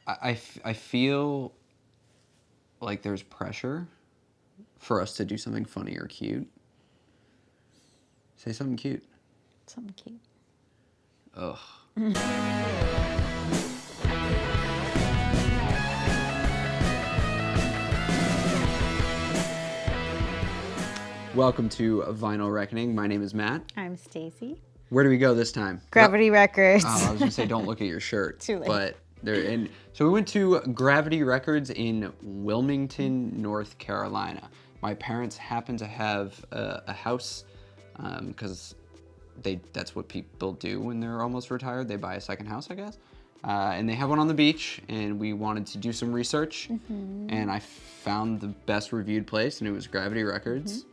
I feel like there's pressure for us to do something funny or cute. Say something cute. Something cute. Ugh. Welcome to Vinyl Reckoning. My name is Matt. I'm Stacy. Where do we go this time? Gravity Records. Oh, I was gonna say don't look at your shirt. Too late. But they're in. So we went to Gravity Records in Wilmington, North Carolina. My parents happen to have a house because that's what people do when they're almost retired. They buy a second house, I guess. And they have one on the beach, and we wanted to do some research, and I found the best reviewed place, and it was Gravity Records.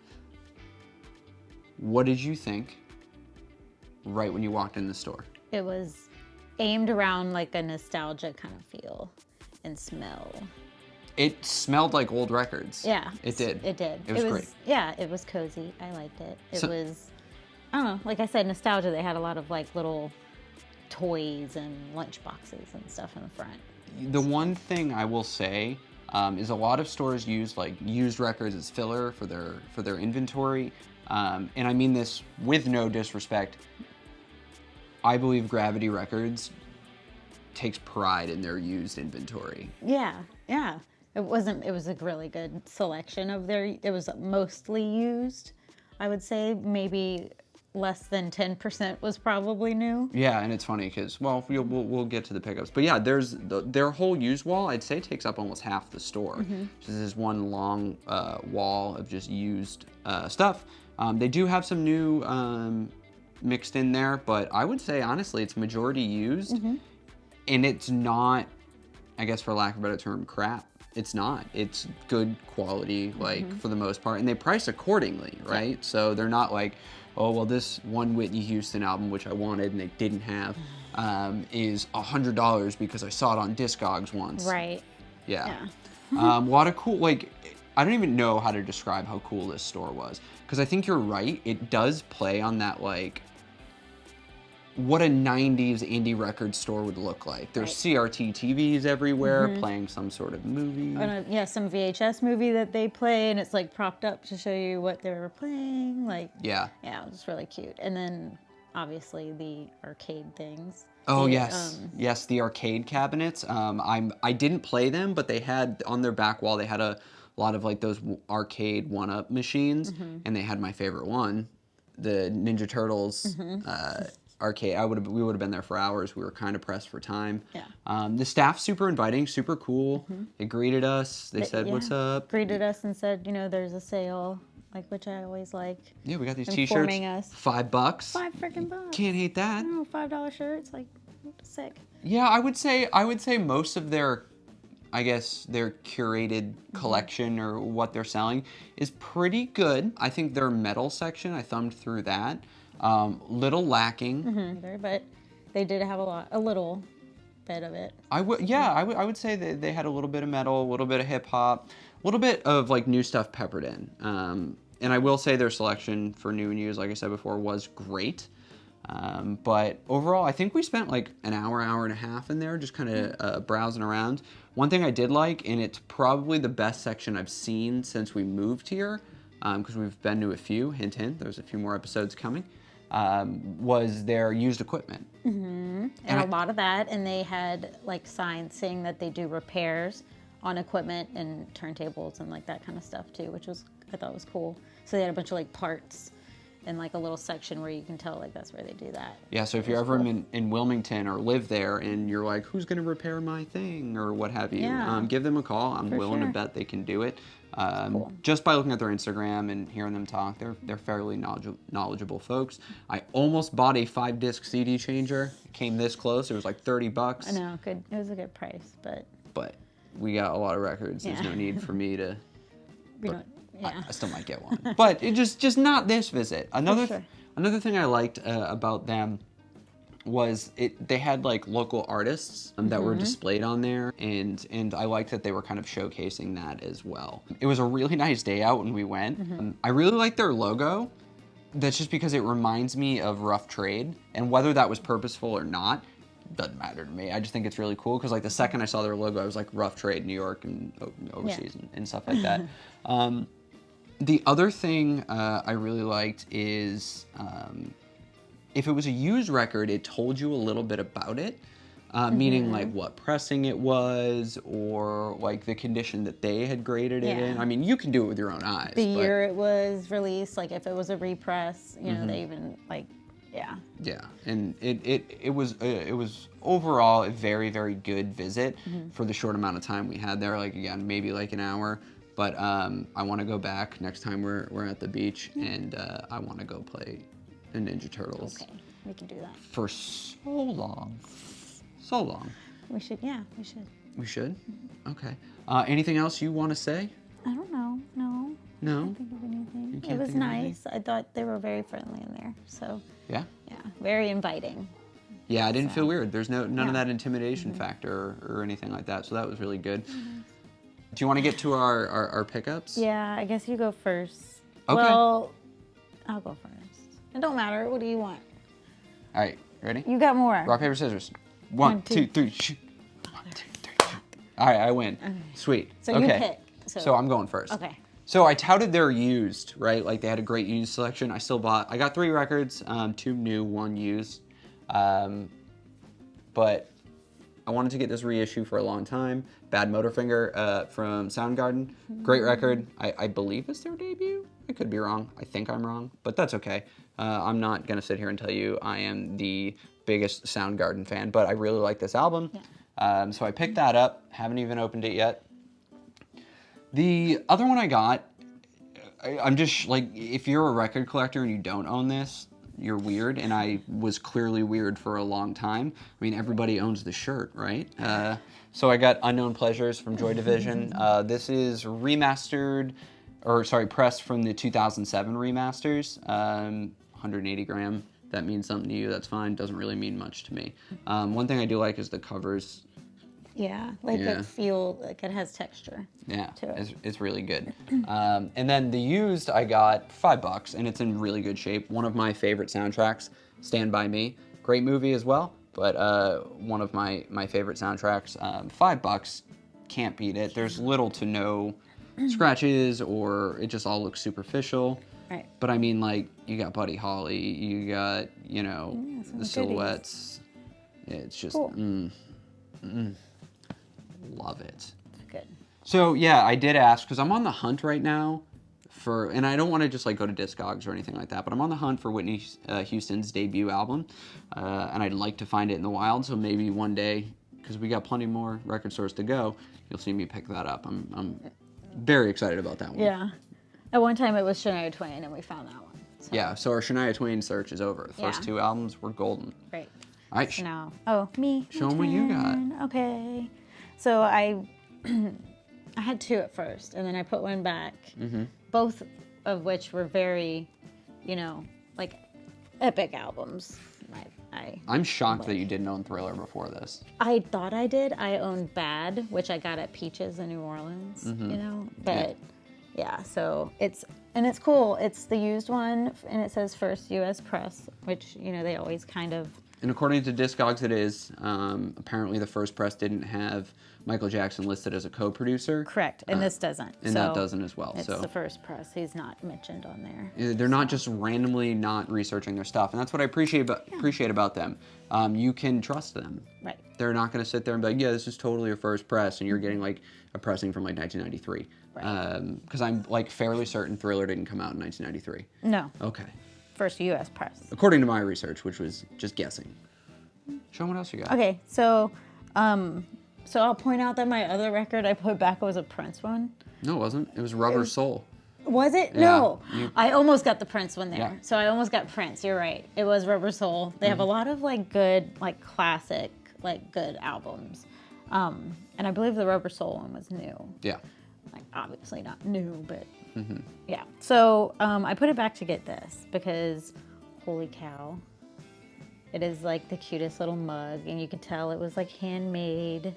What did you think right when you walked in the store? It was aimed around like a nostalgia kind of feel and smell. It smelled like old records. Yeah. It did. It did. It was great. Yeah, it was cozy. I liked it. It So- was, I don't know, like I said, nostalgia. They had a lot of like little toys and lunch boxes and stuff in the front. The one thing I will say is a lot of stores use like used records as filler for their inventory, and I mean this with no disrespect. I believe Gravity Records takes pride in their used inventory. Yeah. It was a really good selection of it was mostly used. I would say maybe less than 10% was probably new. Yeah, and it's funny because, well, we'll get to the pickups. But yeah, their whole used wall, I'd say, takes up almost half the store. Just this one long wall of just used stuff. They do have some new mixed in there, but I would say, honestly, it's majority used. And it's not, I guess for lack of a better term, crap. It's not. It's good quality, like, for the most part. And they price accordingly, right? Yeah. So they're not like, oh, well, this one Whitney Houston album, which I wanted and they didn't have, is $100 because I saw it on Discogs once. Right. Yeah. A lot of cool, like, I don't even know how to describe how cool this store was. Because I think you're right. It does play on that, like, what a 90s indie record store would look like. There's CRT TVs everywhere playing some sort of movie. Some VHS movie that they play, and it's like propped up to show you what they were playing. Like, yeah, it was really cute. And then obviously the arcade things. Oh yes, the arcade cabinets. I didn't play them, but they had on their back wall they had a lot of like those arcade one-up machines, and they had my favorite one, the Ninja Turtles. Arcade. We would have been there for hours. We were kind of pressed for time. Yeah. The staff super inviting, super cool. They greeted us. They said, "What's up?" Greeted us and said, there's a sale, like which I always like. Yeah, we got these Informing T-shirts. us. $5. $5 freaking bucks. Can't hate that. No, $5 shirts, like sick. Yeah, I would say most of their, I guess their curated collection or what they're selling is pretty good. I think their metal section, I thumbed through that. Little lacking, but they did have a little bit of it. I would say that they had a little bit of metal, a little bit of hip hop, a little bit of like new stuff peppered in. And I will say their selection for new and used, like I said before, was great. But overall, I think we spent like an hour and a half in there just kind of browsing around. One thing I did like, and it's probably the best section I've seen since we moved here, because we've been to a few, hint, there's a few more episodes coming, was their used equipment. And a lot of that, and they had like signs saying that they do repairs on equipment and turntables and like that kind of stuff too, which I thought was cool. So they had a bunch of like parts and like a little section where you can tell like that's where they do that. Yeah, so if you're ever in Wilmington or live there and you're like, who's going to repair my thing or what have you, give them a call. I'm willing to bet they can do it. Cool. Just by looking at their Instagram and hearing them talk, they're fairly knowledgeable folks. I almost bought a 5-disc CD changer. It came this close. It was like $30. I know, good. It was a good price, but we got a lot of records. There's no need for me to. Yeah. I still might get one, but it just not this visit. Another thing I liked about them was they had like local artists that were displayed on there, and I liked that they were kind of showcasing that as well. It was a really nice day out when we went. I really like their logo. That's just because it reminds me of Rough Trade, and whether that was purposeful or not, doesn't matter to me. I just think it's really cool because like the second I saw their logo, I was like Rough Trade New York and overseas and stuff like that. The other thing I really liked is if it was a used record, it told you a little bit about it. Meaning like what pressing it was or like the condition that they had graded it in. I mean, you can do it with your own eyes. The year it was released, like if it was a repress, you know, they even like, Yeah, and it was overall a very, very good visit for the short amount of time we had there. Like again, maybe like an hour. But I want to go back next time we're at the beach, and I want to go play the Ninja Turtles. Okay, we can do that. For so long. So long. We should, we should. We should? Okay. Anything else you want to say? I don't know. No. No? I can't think of anything. You can't It was think of anything? nice. I thought they were very friendly in there. So, Yeah? yeah, very inviting. Yeah, I didn't feel weird. There's none of that intimidation factor or anything like that, so that was really good. Do you want to get to our pickups? Yeah, I guess you go first. Okay. Well, I'll go first. It don't matter. What do you want? All right, ready? You got more. Rock, paper, scissors. One, two, three, shoot. 1, 2, 3, shoot. All right, I win. Okay. Sweet. So okay. you pick. So I'm going first. Okay. So I touted their used, right? Like they had a great used selection. I got 3 records, 2 new, 1 used. But I wanted to get this reissue for a long time. Bad Motorfinger from Soundgarden. Great record. I believe it's their debut. I could be wrong. I think I'm wrong, but that's okay. I'm not going to sit here and tell you I am the biggest Soundgarden fan, but I really like this album. Yeah. So I picked that up. Haven't even opened it yet. The other one I got, I'm just like, if you're a record collector and you don't own this, you're weird, and I was clearly weird for a long time. I mean, everybody owns the shirt, right? So I got Unknown Pleasures from Joy Division. This is pressed from the 2007 remasters, 180 gram. That means something to you, that's fine. Doesn't really mean much to me. One thing I do like is the covers. Yeah, like it feel like it has texture. Yeah, to it. It's really good. And then the used I got $5, and it's in really good shape. One of my favorite soundtracks, Stand By Me. Great movie as well, but one of my favorite soundtracks. $5, can't beat it. There's little to no scratches, or it just all looks superficial. Right. But I mean, like, you got Buddy Holly, you got, the silhouettes. It's just, cool. Love it. Good. So yeah, I did ask because I'm on the hunt right now for, and I don't want to just like go to Discogs or anything like that, but I'm on the hunt for Whitney Houston's debut album, and I'd like to find it in the wild. So maybe one day, because we got plenty more record stores to go, you'll see me pick that up. I'm very excited about that one. Yeah. At one time it was Shania Twain, and we found that one. So. Yeah. So our Shania Twain search is over. The first 2 albums were golden. Great. All right. So now, me. Show them what you got. Okay. So I had 2 at first, and then I put 1 back. Both of which were very, like epic albums. I'm shocked that you didn't own Thriller before this. I thought I did. I owned Bad, which I got at Peaches in New Orleans. But yeah, so it's cool. It's the used one, and it says first U.S. press, which they always kind of. And according to Discogs, it is. Apparently, the first press didn't have Michael Jackson listed as a co-producer. Correct, and this doesn't. And that doesn't as well. It's the first press. He's not mentioned on there. They're not just randomly not researching their stuff, and that's what I appreciate about them. You can trust them. Right. They're not going to sit there and be like, yeah, this is totally a first press, and you're getting like a pressing from like 1993. Right. Because I'm like fairly certain Thriller didn't come out in 1993. No. Okay. First U.S. press. According to my research, which was just guessing. Show them what else you got. Okay, so I'll point out that my other record I put back was a Prince one. No, it wasn't. It was Rubber Soul. Was it? Yeah, No. I almost got the Prince one there. Yeah. So I almost got Prince. You're right. It was Rubber Soul. They have a lot of like good, like classic, like good albums. And I believe the Rubber Soul one was new. Yeah. Like obviously not new, but yeah. So I put it back to get this because holy cow. It is like the cutest little mug, and you can tell it was like handmade,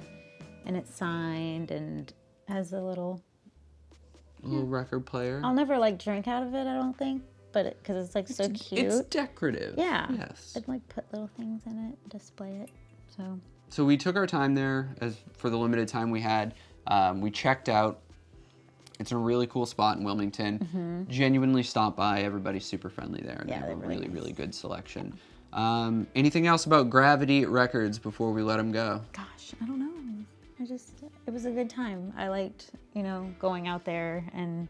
and it's signed and has a little record player. I'll never like drink out of it, I don't think, but because it's like so cute. It's decorative. Yeah. Yes. I'd like put little things in it, display it. So So we took our time there for the limited time we had. We checked out. It's a really cool spot in Wilmington. Genuinely stop by. Everybody's super friendly there. And they have a really, really good selection. Anything else about Gravity Records before we let them go? Gosh, I don't know. It was a good time. I liked, going out there and,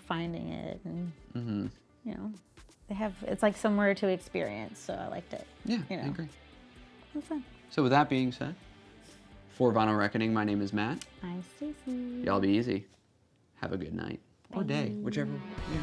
finding it. And, it's like somewhere to experience. So I liked it. Yeah, I agree. It was fun. So with that being said, for Vinyl Reckoning, my name is Matt. I'm Stacey. Y'all be easy. Have a good night. Or day, whichever. Yeah.